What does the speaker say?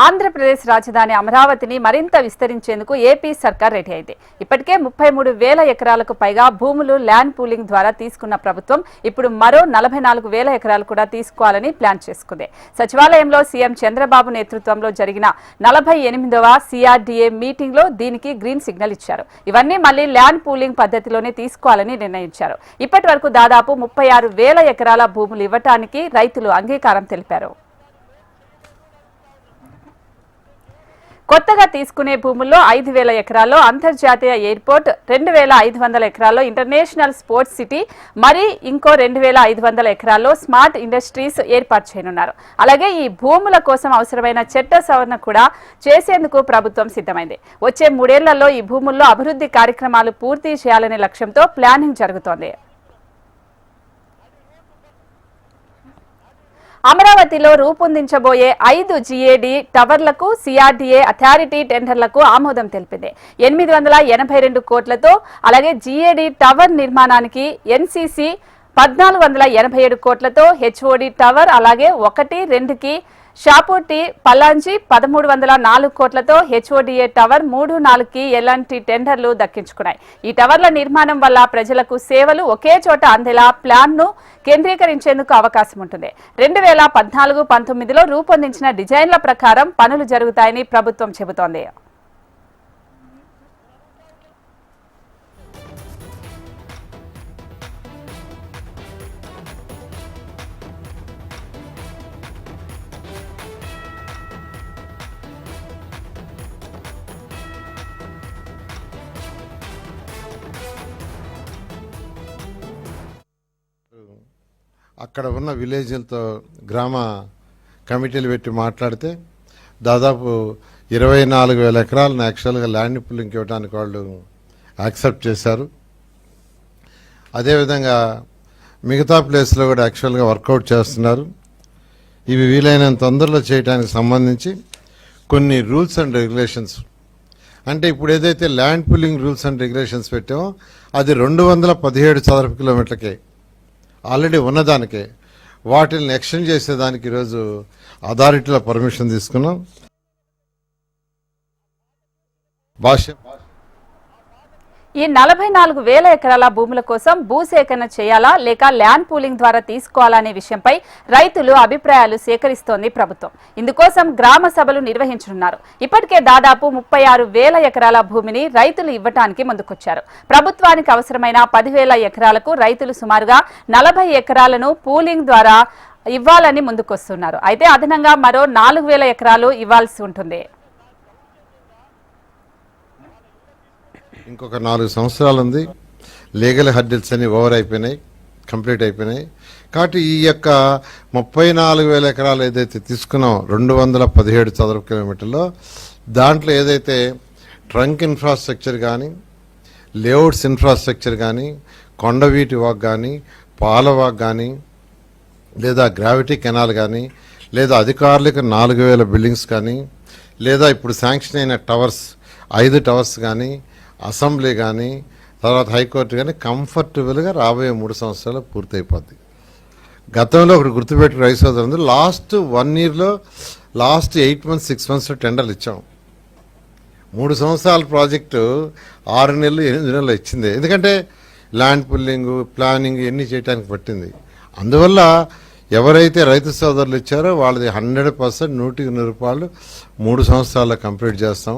ఆంధ్రప్రదేశ్ రాజధాని అమరావతిని మరింత విస్తరించేందుకు ఏపీ సర్కార్ రెడీ అయింది. ఇప్పటికే 33,000 ఎకరాలకు పైగా భూములు ల్యాండ్ పూలింగ్ ద్వారా తీసుకున్న ప్రభుత్వం ఇప్పుడు మరో 44,000 ఎకరాలు కూడా తీసుకోవాలని ప్లాన్ చేసుకుంది. సచివాలయంలో సీఎం చంద్రబాబు నేతృత్వంలో జరిగిన 48వ CRDA మీటింగ్ లో దీనికి గ్రీన్ సిగ్నల్ ఇచ్చారు. ఇవన్నీ మళ్లీ ల్యాండ్ పూలింగ్ పద్ధతిలోనే తీసుకోవాలని నిర్ణయించారు. ఇప్పటి వరకు దాదాపు 36,000 ఎకరాల భూములు ఇవ్వటానికి రైతులు అంగీకారం తెలిపారు. కొత్తగా తీసుకునే భూముల్లో 5,000 ఎకరాల్లో అంతర్జాతీయ ఎయిర్పోర్ట్, 2,500 ఎకరాల్లో ఇంటర్నేషనల్ స్పోర్ట్స్ సిటీ, మరి ఇంకో 2,500 ఎకరాల్లో స్మార్ట్ ఇండస్ట్రీస్ ఏర్పాటు చేయనున్నారు. అలాగే ఈ భూముల కోసం అవసరమైన చట్ట సవరణ కూడా చేసేందుకు ప్రభుత్వం సిద్ధమైంది. వచ్చే 3 ఏళ్లలో ఈ భూముల్లో అభివృద్ధి కార్యక్రమాలు పూర్తి చేయాలనే లక్ష్యంతో ప్లానింగ్ జరుగుతోంది. అమరావతిలో రూపొందించబోయే 5 GAD టవర్లకు CRDA అథారిటీ టెండర్లకు ఆమోదం తెలిపింది. 882 కోట్లతో, అలాగే GAD టవర్ నిర్మాణానికి NCC 1,487 కోట్లతో, HOD టవర్ అలాగే 1, 2కి షాపూర్టి పల్లాంజీ 1,304 కోట్లతో, HODA టవర్ 3, 4కి ఎలాంటి టెండర్లు దక్కించుకున్నాయి. ఈ టవర్ల నిర్మాణం వల్ల ప్రజలకు సేవలు ఒకే చోట అందేలా ప్లాన్ ను కేంద్రీకరించేందుకు అవకాశం ఉంటుంది. 2014-19లో రూపొందించిన డిజైన్ల ప్రకారం పనులు జరుగుతాయని ప్రభుత్వం చెబుతోంది. అక్కడ ఉన్న విలేజ్లతో గ్రామ కమిటీలు పెట్టి మాట్లాడితే దాదాపు 24,000 ఎకరాలను యాక్చువల్గా ల్యాండ్ పూలింగ్ ఇవ్వడానికి వాళ్ళు యాక్సెప్ట్ చేశారు. అదేవిధంగా మిగతా ప్లేస్లో కూడా యాక్చువల్గా వర్కౌట్ చేస్తున్నారు. ఇవి వీలైనంత తొందరలో చేయడానికి సంబంధించి కొన్ని రూల్స్ అండ్ రెగ్యులేషన్స్, అంటే ఇప్పుడు ఏదైతే land pooling rules and regulations పెట్టామో అది 217 చదరపు కిలోమీటర్లకే ఆల్రెడీ ఉన్నదానికే వాటిని ఎక్స్టెండ్ చేసేదానికి ఈరోజు అథారిటీల పర్మిషన్ తీసుకున్నాం. ఈ 44,000 ఎకరాల భూముల కోసం భూసేకరణ చేయాలా లేక ల్యాండ్ పూలింగ్ ద్వారా తీసుకోవాలా అనే విషయంపై రైతులు అభిప్రాయాలు సేకరిస్తోంది ప్రభుత్వం. ఇందుకోసం గ్రామ సభలు నిర్వహించనున్నారు. ఇప్పటికే దాదాపు 36,000 ఎకరాల భూమిని రైతులు ఇవ్వటానికి ముందుకొచ్చారు. ప్రభుత్వానికి అవసరమైన 10,000 ఎకరాలకు రైతులు సుమారుగా 40 ఎకరాలను పూలింగ్ ద్వారా ఇవ్వాలని ముందుకొస్తున్నారు. అయితే అదనంగా మరో 4,000 ఎకరాలు ఇవ్వాల్సి ఉంటుంది. ఇంకొక 4 సంవత్సరాలు ఉంది. లీగల్ హర్డిల్స్ అన్ని ఓవర్ అయిపోయినాయి, కంప్లీట్ అయిపోయినాయి. కాబట్టి ఈ యొక్క 34,000 ఎకరాలు ఏదైతే తీసుకున్నాం 217 చదరపు కిలోమీటర్లో, దాంట్లో ఏదైతే ట్రంక్ ఇన్ఫ్రాస్ట్రక్చర్ కానీ, లేఅవుట్స్ ఇన్ఫ్రాస్ట్రక్చర్ కానీ, కొండవీటి వాక్ కానీ, పాల వాక్ కానీ, లేదా గ్రావిటీ కెనాల్ కానీ, లేదా అధికారులకు 4,000 బిల్డింగ్స్ కానీ, లేదా ఇప్పుడు శాంక్షన్ అయిన టవర్స్ 5 టవర్స్ కానీ, అసెంబ్లీ కానీ, తర్వాత హైకోర్టు కానీ కంఫర్టబుల్గా రాబోయే 3 సంవత్సరాలు పూర్తయిపోద్ది. గతంలో ఒకటి గుర్తుపెట్టి రైస్ అవుతుంది, లాస్ట్ 1 ఇయర్లో లాస్ట్ 8 months 6 months టెండర్లు ఇచ్చాం. 3 సంవత్సరాల ప్రాజెక్టు 6 నెలలు 8 నెలలు ఇచ్చింది. ఎందుకంటే ల్యాండ్ పుల్లింగ్, ప్లానింగ్ ఇవన్నీ చేయడానికి పట్టింది. అందువల్ల ఎవరైతే రైతు సోదరులు ఇచ్చారో వాళ్ళది 100% 100% 3 సంవత్సరాల్లో కంప్లీట్ చేస్తాం.